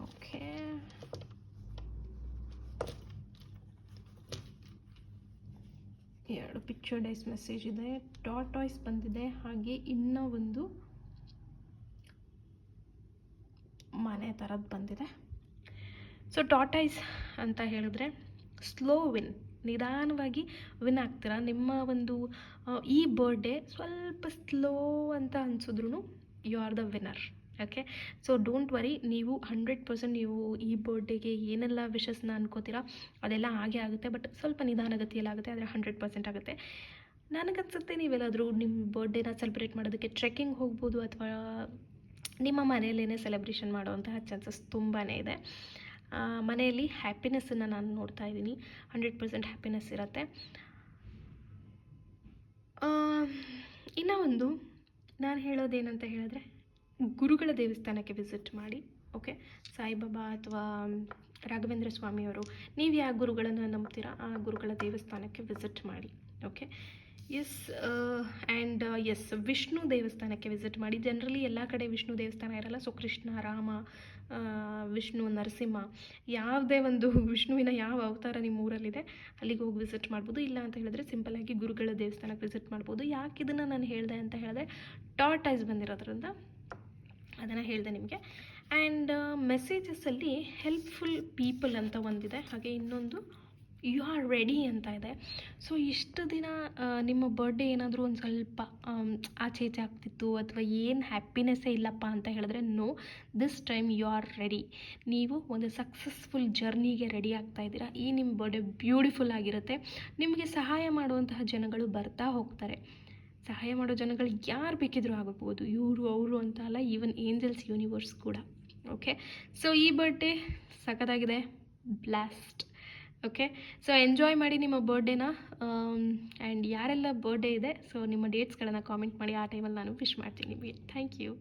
ಓಕೆ, ಎರಡು ಪಿಕ್ಚರ್ ಡೈಸ್ ಮೆಸೇಜ್ ಇದೆ. ಟಾರ್ಟಾಯ್ಸ್ ಬಂದಿದೆ. ಹಾಗೆ ಇನ್ನೂ ಒಂದು ಮನೆ ಥರದ್ದು ಬಂದಿದೆ. ಸೊ ಟಾರ್ಟಾಯ್ಸ್ ಅಂತ ಹೇಳಿದ್ರೆ ಸ್ಲೋ ವಿನ್, ನಿಧಾನವಾಗಿ ವಿನ್ ಆಗ್ತೀರಾ. ನಿಮ್ಮ ಒಂದು ಈ ಬರ್ಡೇ ಸ್ವಲ್ಪ ಸ್ಲೋ ಅಂತ ಅನಿಸಿದ್ರು you are the winner. Okay, so don't worry. ನೀವು 100% ನೀವು ಈ ಬರ್ಡೇಗೆ ಏನೆಲ್ಲ ವಿಶಸ್ನ ಅನ್ಕೋತೀರಾ ಅದೆಲ್ಲ ಹಾಗೆ ಆಗುತ್ತೆ. ಬಟ್ ಸ್ವಲ್ಪ ನಿಧಾನಗತಿಯಲ್ಲಿ ಆಗುತ್ತೆ, ಆದರೆ 100% ಆಗುತ್ತೆ. ನನಗನ್ಸುತ್ತೆ ನೀವೆಲ್ಲಾದರೂ ನಿಮ್ಮ ಬರ್ಡೇನ ಸೆಲೆಬ್ರೇಟ್ ಮಾಡೋದಕ್ಕೆ ಟ್ರೆಕ್ಕಿಂಗ್ ಹೋಗ್ಬೋದು, ಅಥವಾ ನಿಮ್ಮ ಮನೆಯಲ್ಲೇ ಸೆಲೆಬ್ರೇಷನ್ ಮಾಡೋವಂತಹ ಚಾನ್ಸಸ್ ತುಂಬಾ ಇದೆ. ಮನೆಯಲ್ಲಿ ಹ್ಯಾಪಿನೆಸ್ಸನ್ನು ನಾನು ನೋಡ್ತಾ ಇದ್ದೀನಿ. 100% ಹ್ಯಾಪಿನೆಸ್ ಇರುತ್ತೆ. ಇನ್ನೂ ಒಂದು ನಾನು ಹೇಳೋದೇನಂತ ಹೇಳಿದ್ರೆ, ಗುರುಗಳ ದೇವಸ್ಥಾನಕ್ಕೆ ವಿಸಿಟ್ ಮಾಡಿ. ಓಕೆ, ಸಾಯಿಬಾಬಾ ಅಥವಾ ರಾಘವೇಂದ್ರ ಸ್ವಾಮಿಯವರು, ನೀವು ಯಾವ ಗುರುಗಳನ್ನು ನಂಬ್ತೀರಾ ಆ ಗುರುಗಳ ದೇವಸ್ಥಾನಕ್ಕೆ ವಿಸಿಟ್ ಮಾಡಿ. Okay, yes. And yes, Vishnu ದೇವಸ್ಥಾನಕ್ಕೆ ವಿಸಿಟ್ ಮಾಡಿ. ಜನರಲಿ ಎಲ್ಲ ಕಡೆ ವಿಷ್ಣು ದೇವಸ್ಥಾನ ಇರಲ್ಲ. ಸೊ ಕೃಷ್ಣ, ರಾಮ, ವಿಷ್ಣು, ನರಸಿಂಹ, ಯಾವುದೇ ಒಂದು ವಿಷ್ಣುವಿನ ಯಾವ ಅವತಾರ ನಿಮ್ಮ ಊರಲ್ಲಿದೆ ಅಲ್ಲಿಗೆ ಹೋಗಿ ವಿಸಿಟ್ ಮಾಡ್ಬೋದು. ಇಲ್ಲ ಅಂತ ಹೇಳಿದ್ರೆ ಸಿಂಪಲ್ಲಾಗಿ ಗುರುಗಳ ದೇವಸ್ಥಾನಕ್ಕೆ ವಿಸಿಟ್ ಮಾಡ್ಬೋದು. ಯಾಕೆ ಇದನ್ನು ನಾನು ಹೇಳಿದೆ ಅಂತ ಹೇಳಿದ್ರೆ, ಟಾರ್ಟೈಸ್ ಬಂದಿರೋದ್ರಿಂದ ಅದನ್ನು ಹೇಳಿದೆ ನಿಮಗೆ. ಆ್ಯಂಡ್ ಮೆಸೇಜಸಲ್ಲಿ ಹೆಲ್ಪ್ಫುಲ್ ಪೀಪಲ್ ಅಂತ ಒಂದಿದೆ, ಹಾಗೆ ಇನ್ನೊಂದು ಯು ಆರ್ ರೆಡಿ ಅಂತ ಇದೆ. ಸೊ ಇಷ್ಟು ದಿನ ನಿಮ್ಮ ಬರ್ಡೇ ಏನಾದರೂ ಒಂದು ಸ್ವಲ್ಪ ಆಚೆ ಈಚೆ ಆಗ್ತಿತ್ತು ಅಥವಾ ಏನು ಹ್ಯಾಪಿನೆಸ್ಸೇ ಇಲ್ಲಪ್ಪ ಅಂತ ಹೇಳಿದ್ರೆ, no, this time you are ready. ನೀವು ಒಂದು ಸಕ್ಸಸ್ಫುಲ್ ಜರ್ನಿಗೆ ರೆಡಿ ಆಗ್ತಾ ಇದ್ದೀರಾ. ಈ ನಿಮ್ಮ ಬರ್ಡೇ ಬ್ಯೂಟಿಫುಲ್ ಆಗಿರುತ್ತೆ. ನಿಮಗೆ ಸಹಾಯ ಮಾಡುವಂತಹ ಜನಗಳು ಬರ್ತಾ ಹೋಗ್ತಾರೆ. ಸಹಾಯ ಮಾಡೋ ಜನಗಳು ಯಾರು ಬೇಕಿದ್ರೂ ಆಗಬಹುದು, ಇವರು ಅವರು ಅಂತ ಅಲ್ಲ, ಈವನ್ ಏಂಜಲ್ಸ್ ಯೂನಿವರ್ಸ್ ಕೂಡ. ಓಕೆ, ಸೊ ಈ ಬರ್ಡೇ ಸಖತ್ತಾಗಿದೆ, ಬ್ಲಾಸ್ಟ್. ಓಕೆ, ಸೊ ಎಂಜಾಯ್ ಮಾಡಿ ನಿಮ್ಮ ಬರ್ಡೇನ. ಆ್ಯಂಡ್ ಯಾರೆಲ್ಲ ಬರ್ಡೇ ಇದೆ, ಸೊ ನಿಮ್ಮ ಡೇಟ್ಸ್ಗಳನ್ನು ಕಾಮೆಂಟ್ ಮಾಡಿ. ಆ ಟೈಮಲ್ಲಿ ನಾನು ವಿಶ್ ಮಾಡ್ತೀನಿ ನಿಮಗೆ. Thank you.